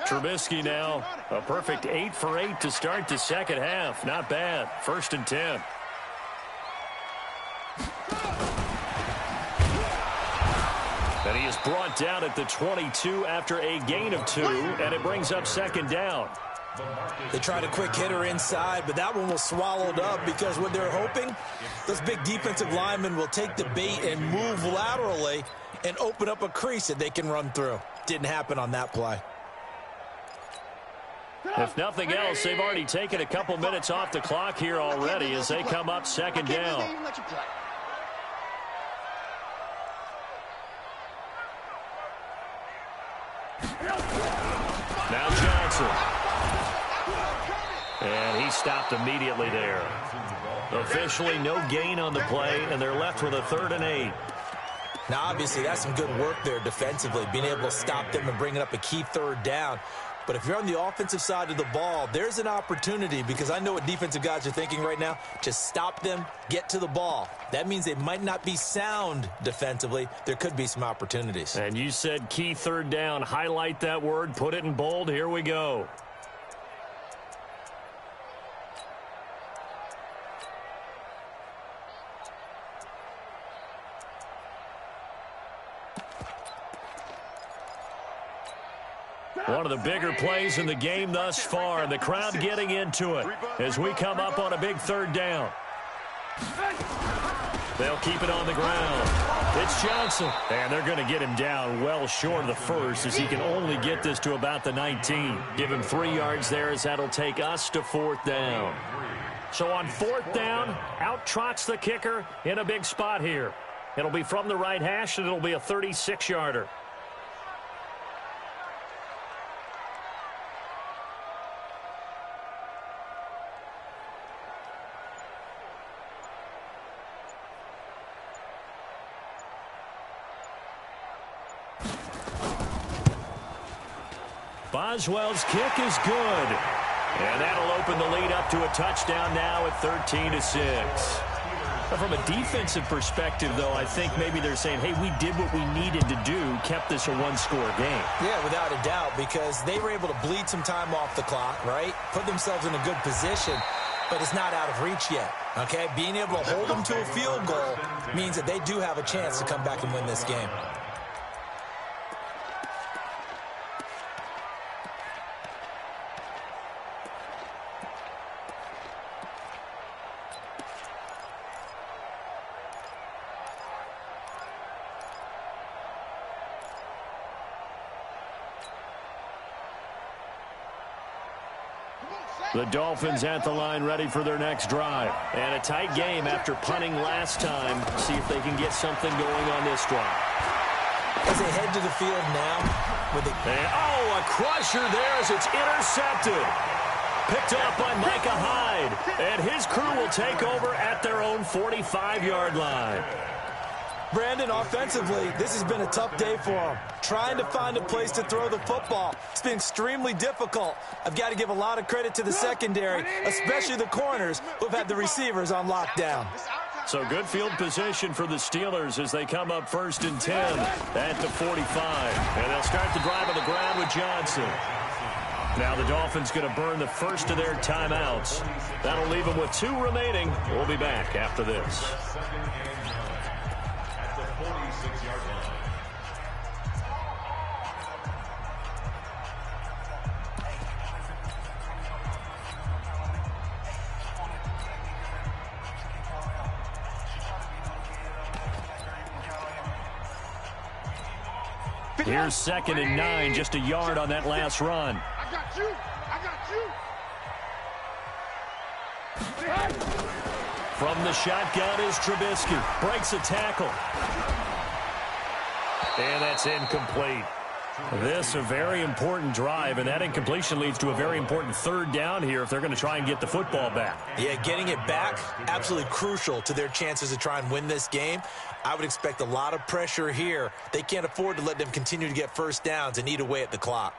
Trubisky now, a perfect 8 for 8 to start the second half. Not bad. 1st and 10. And he is brought down at the 22 after a gain of 2, and it brings up 2nd down. They tried a quick hitter inside, but that one was swallowed up because what they're hoping, those big defensive linemen will take the bait and move laterally and open up a crease that they can run through. Didn't happen on that play. If nothing else, they've already taken a couple minutes off the clock here already as they come up 2nd down. Now Johnson. And he stopped immediately there. Officially no gain on the play, and they're left with a 3rd and 8. Now, obviously, that's some good work there defensively, being able to stop them and bringing up a key 3rd down. But if you're on the offensive side of the ball, there's an opportunity because I know what defensive guys are thinking right now. Just stop them, get to the ball. That means they might not be sound defensively. There could be some opportunities. And you said key 3rd down. Highlight that word. Put it in bold. Here we go. One of the bigger plays in the game thus far, and the crowd getting into it as we come up on a big 3rd down. They'll keep it on the ground. It's Johnson, and they're going to get him down well short of the 1st as he can only get this to about the 19. Give him 3 yards there as that'll take us to 4th down. So on 4th down, out trots the kicker in a big spot here. It'll be from the right hash, and it'll be a 36-yarder. Boswell's kick is good. And that'll open the lead up to a touchdown now at 13-6. From a defensive perspective, though, I think maybe they're saying, hey, we did what we needed to do, kept this a 1-score game. Yeah, without a doubt, because they were able to bleed some time off the clock, right? Put themselves in a good position, but it's not out of reach yet, okay? Being able to hold them to a field goal means that they do have a chance to come back and win this game. The Dolphins at the line ready for their next drive. And a tight game after punting last time. See if they can get something going on this drive. As they head to the field now. A crusher there as it's intercepted. Picked up by Micah Hyde. And his crew will take over at their own 45-yard line. Brandon, offensively, this has been a tough day for them. Trying to find a place to throw the football. It's been extremely difficult. I've got to give a lot of credit to the secondary, especially the corners who've had the receivers on lockdown. So good field position for the Steelers as they come up 1st and 10 at the 45. And they'll start the drive on the ground with Johnson. Now the Dolphins going to burn the first of their timeouts. That'll leave them with 2 remaining. We'll be back after this. Here's 2nd and 9, just a yard on that last run. I got you. From the shotgun is Trubisky. Breaks a tackle. And that's incomplete. This a very important drive, and that incompletion leads to a very important 3rd down here if they're going to try and get the football back. Yeah, getting it back, absolutely crucial to their chances to try and win this game. I would expect a lot of pressure here. They can't afford to let them continue to get first downs and eat away at the clock.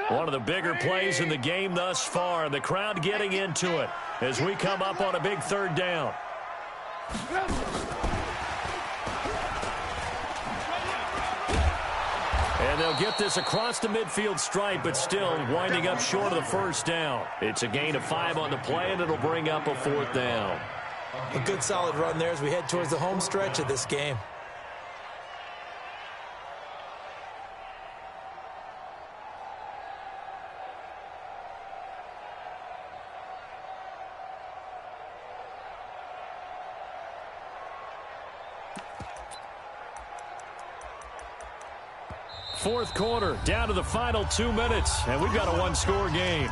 One of the bigger plays in the game thus far. The crowd getting into it as we come up on a big 3rd down. And they'll get this across the midfield stripe, but still winding up short of the 1st down. It's a gain of 5 on the play, and it'll bring up a 4th down. A good solid run there as we head towards the home stretch of this game. Fourth quarter, down to the final 2 minutes, and we've got a 1-score game.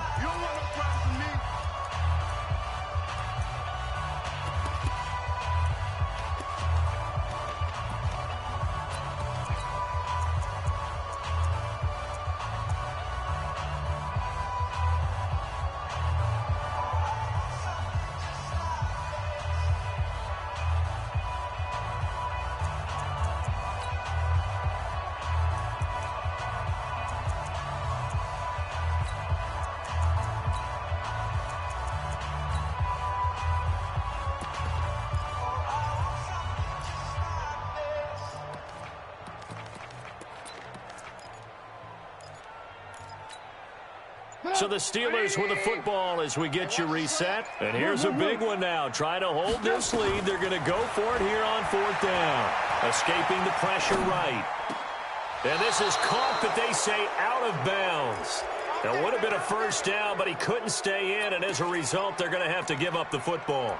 So the Steelers with the football as we get you reset. And here's a big one now. Trying to hold this lead. They're going to go for it here on 4th down. Escaping the pressure right. And this is caught, but they say out of bounds. That would have been a 1st down, but he couldn't stay in. And as a result, they're going to have to give up the football.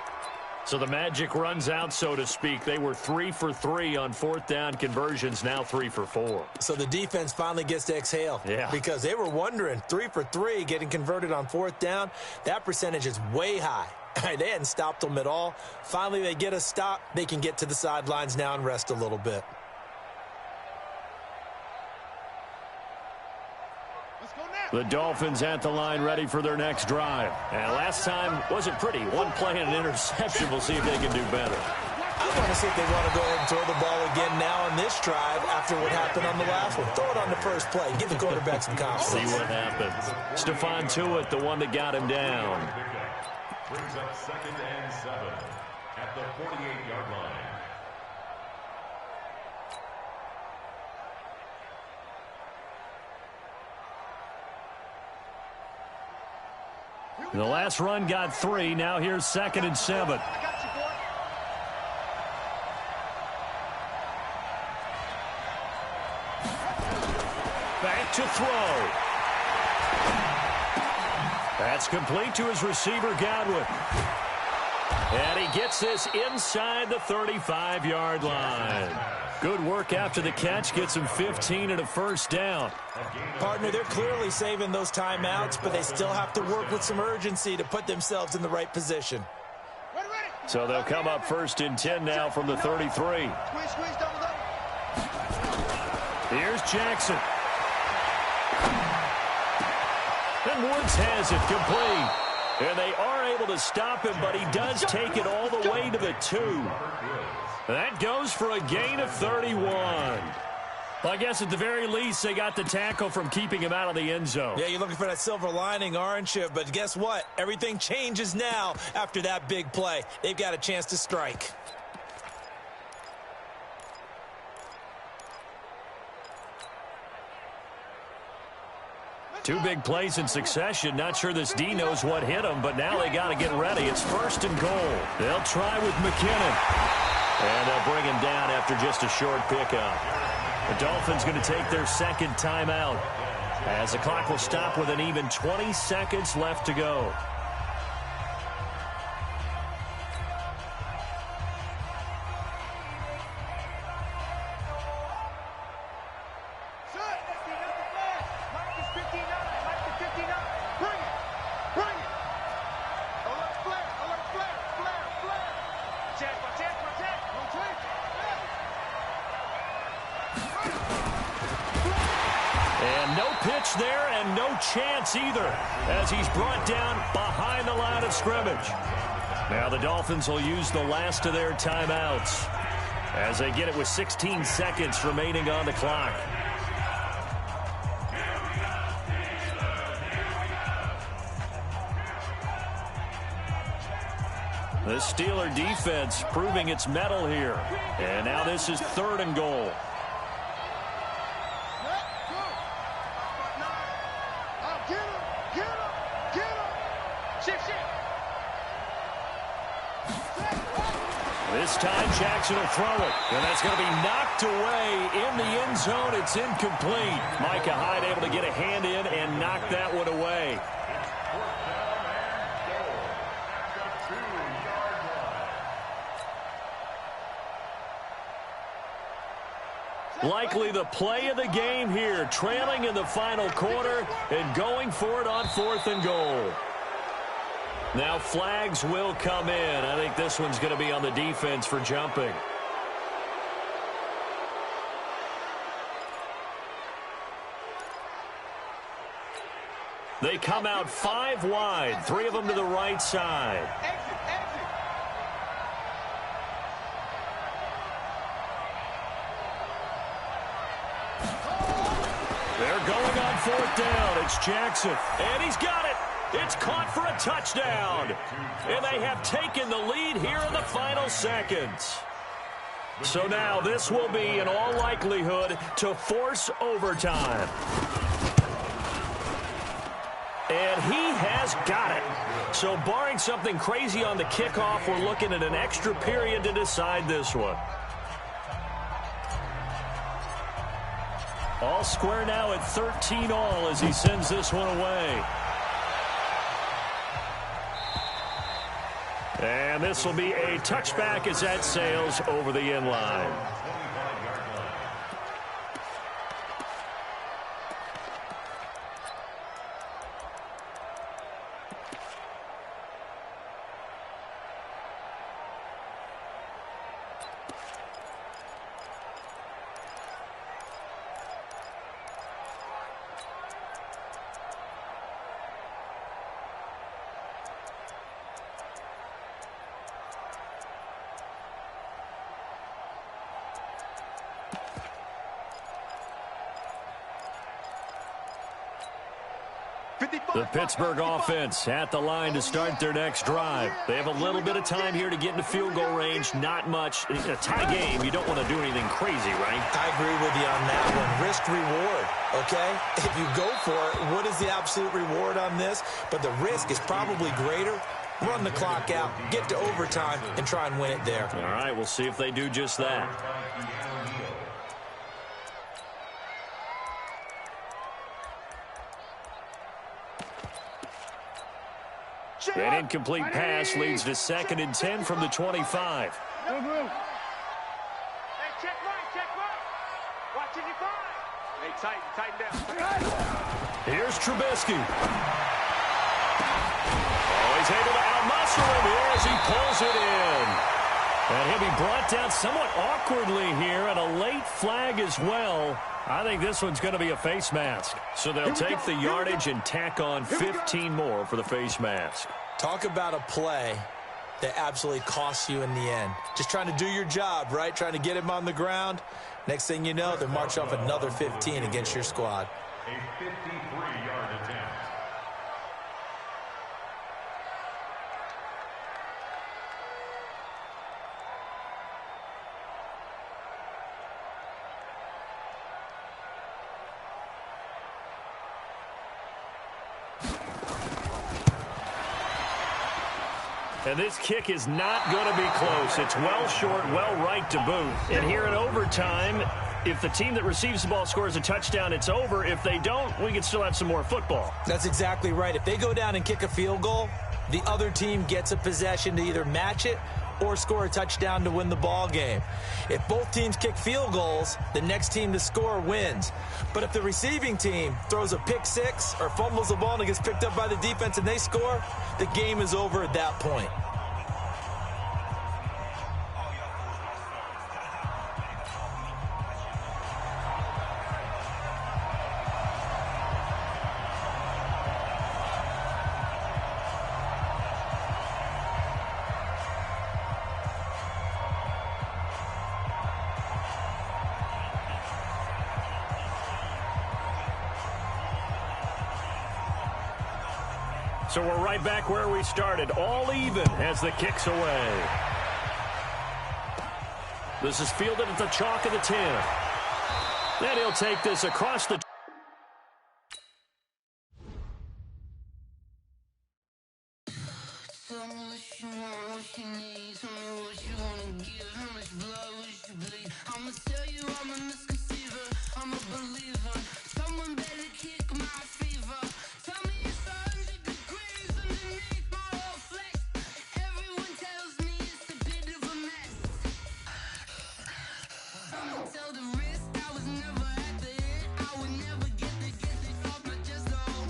So the magic runs out, so to speak. They were 3 for 3 on 4th down conversions, now 3 for 4. So the defense finally gets to exhale. Yeah. Because they were wondering, 3 for 3 getting converted on 4th down. That percentage is way high. They hadn't stopped them at all. Finally, they get a stop. They can get to the sidelines now and rest a little bit. The Dolphins at the line ready for their next drive. And last time wasn't pretty. One play and an interception. We'll see if they can do better. I want to see if they want to go ahead and throw the ball again now on this drive after what happened on the last one. Throw it on the first play. Give the quarterback some confidence. See what happens. Stephon Tuitt, the one that got him down. Brings up 2nd and 7 at the 48-yard line. The last run got 3. Now here's 2nd and 7. Back to throw. That's complete to his receiver, Godwin. And he gets this inside the 35-yard line. Good work after the catch. Gets him 15 and a 1st down. Partner, they're clearly saving those timeouts, but they still have to work with some urgency to put themselves in the right position. So they'll come up 1st and 10 now from the 33. Here's Jackson. And Woods has it complete. And they are able to stop him, but he does take it all the way to the 2. That goes for a gain of 31. Well, I guess at the very least, they got the tackle from keeping him out of the end zone. Yeah, you're looking for that silver lining, aren't you? But guess what? Everything changes now after that big play. They've got a chance to strike. Two big plays in succession. Not sure this D knows what hit him, but now they got to get ready. It's 1st and goal. They'll try with McKinnon. And they'll bring him down after just a short pickup. The Dolphins going to take their 2nd timeout as the clock will stop with an even 20 seconds left to go. And no pitch there and no chance either as he's brought down behind the line of scrimmage. Now the Dolphins will use the last of their timeouts as they get it with 16 seconds remaining on the clock. The Steeler defense proving its mettle here. And now this is 3rd and goal. This time Jackson will throw it. And that's going to be knocked away in the end zone. It's incomplete. Micah Hyde able to get a hand in and knock that one away. Likely the play of the game here, trailing in the final quarter and going for it on 4th and goal. Now flags will come in. I think this one's going to be on the defense for jumping. They come out 5 wide, 3 of them to the right side. They're going on 4th down. It's Jackson, and he's got it. It's caught for a touchdown. And they have taken the lead here in the final seconds. So now this will be, in all likelihood, to force overtime. And he has got it. So barring something crazy on the kickoff, we're looking at an extra period to decide this one. All square now at 13 all as he sends this one away. And this will be a touchback as that sails over the end line. The Pittsburgh offense at the line to start their next drive. They have a little bit of time here to get into field goal range. Not much. In a tie game, you don't want to do anything crazy, right? I agree with you on that one. Risk reward, okay? If you go for it, what is the absolute reward on this? But the risk is probably greater. Run the clock out, get to overtime, and try and win it there. All right, we'll see if they do just that. An incomplete pass leads to 2nd and 10 from the 25. Hey, check right. Watch it, you find. Hey, tighten down. Here's Trubisky. Oh, he's able to outmuscle him here as he pulls it in. And he'll be brought down somewhat awkwardly here, and a late flag as well. I think this one's going to be a face mask. So they'll take the yardage and tack on 15 more for the face mask. Talk about a play that absolutely costs you in the end. Just trying to do your job, right? Trying to get him on the ground. Next thing you know, they're marching off another 15 against your squad. A 53-yard attempt. And this kick is not going to be close. It's well short, well right to boot. And here in overtime, if the team that receives the ball scores a touchdown, it's over. If they don't, we can still have some more football. That's exactly right. If they go down and kick a field goal, the other team gets a possession to either match it or score a touchdown to win the ball game. If both teams kick field goals, the next team to score wins. But if the receiving team throws a pick six or fumbles the ball and it gets picked up by the defense and they score, the game is over at that point. So we're right back where we started, all even as the kick's away. This is fielded at the chalk of the 10. Then he'll take this across the... Tell me what you want, what you need. Tell me what you wanna give. How much blood would you bleed? I'ma tell you I'm a misconceiver. I'm a believer. Someone better kick my fever. Tell me it's 100 degrees underneath my whole flesh. Everyone tells me it's a bit of a mess. I'ma tell the risk I was never at the hit. I would never get this off my chest though.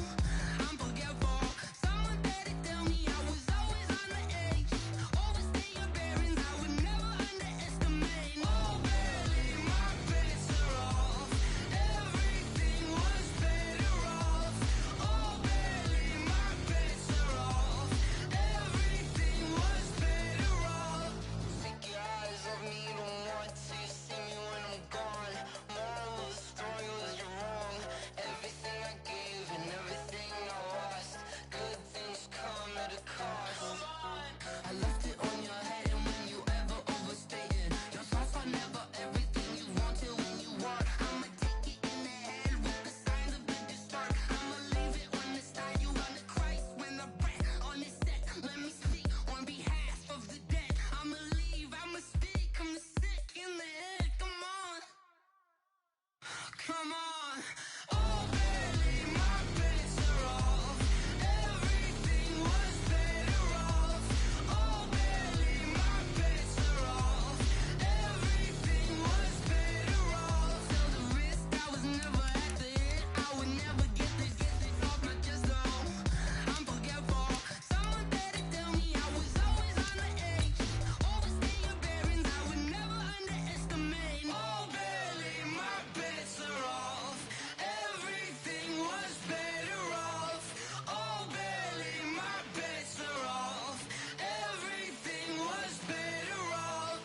I'm forgetful. Someone better tell me I was always on the edge. Overstay your bearings, I would never underestimate. Oh baby, my bets are off. Everything was better off. Oh baby, my bets are off. Everything was better off. Take your eyes off me, you don't want to see me when I'm gone. Moral of the story was you're wrong. Everything I gave and everything I lost. Good things come at a cost. I left it on your head, and when you ever overstay it, your thoughts are never everything you wanted when you want. I'ma take it in the head with the signs of the distort. I'ma leave it on the side. You run the Christ when the breath on his set. Let me speak on behalf of the dead. I'ma leave, I'ma speak. I'm sick in the head. Come on, come on. Oh baby, my bets are off. Everything was better off. Oh baby, my bets are off. Everything was better off. Tell the risk I was never at the hit. I would never get this off my chest though. I'm forgetful. Someone better tell me I was always on the edge. Overstay your bearings, I would never underestimate. Oh baby, my bets are off. Everything was better off. Oh baby, my bets are off. Everything was better off.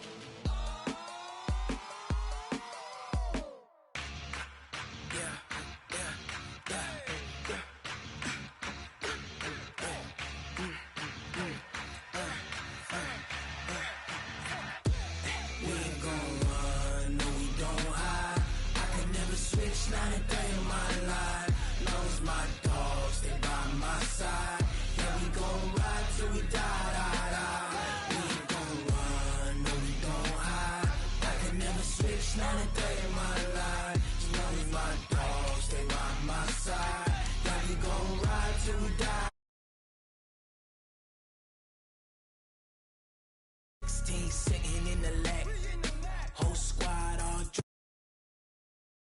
We ain't gon' run, no we don't hide. I could never switch, not a day in my life. Long as my dogs stay by my side. Yeah, we gon' ride till we die, die, die. We ain't gon' run, no we don't hide. I could never switch, not a day in my life. As long as my dogs stay by my side. Yeah, we gon' ride till we die. 16 sitting in the lag,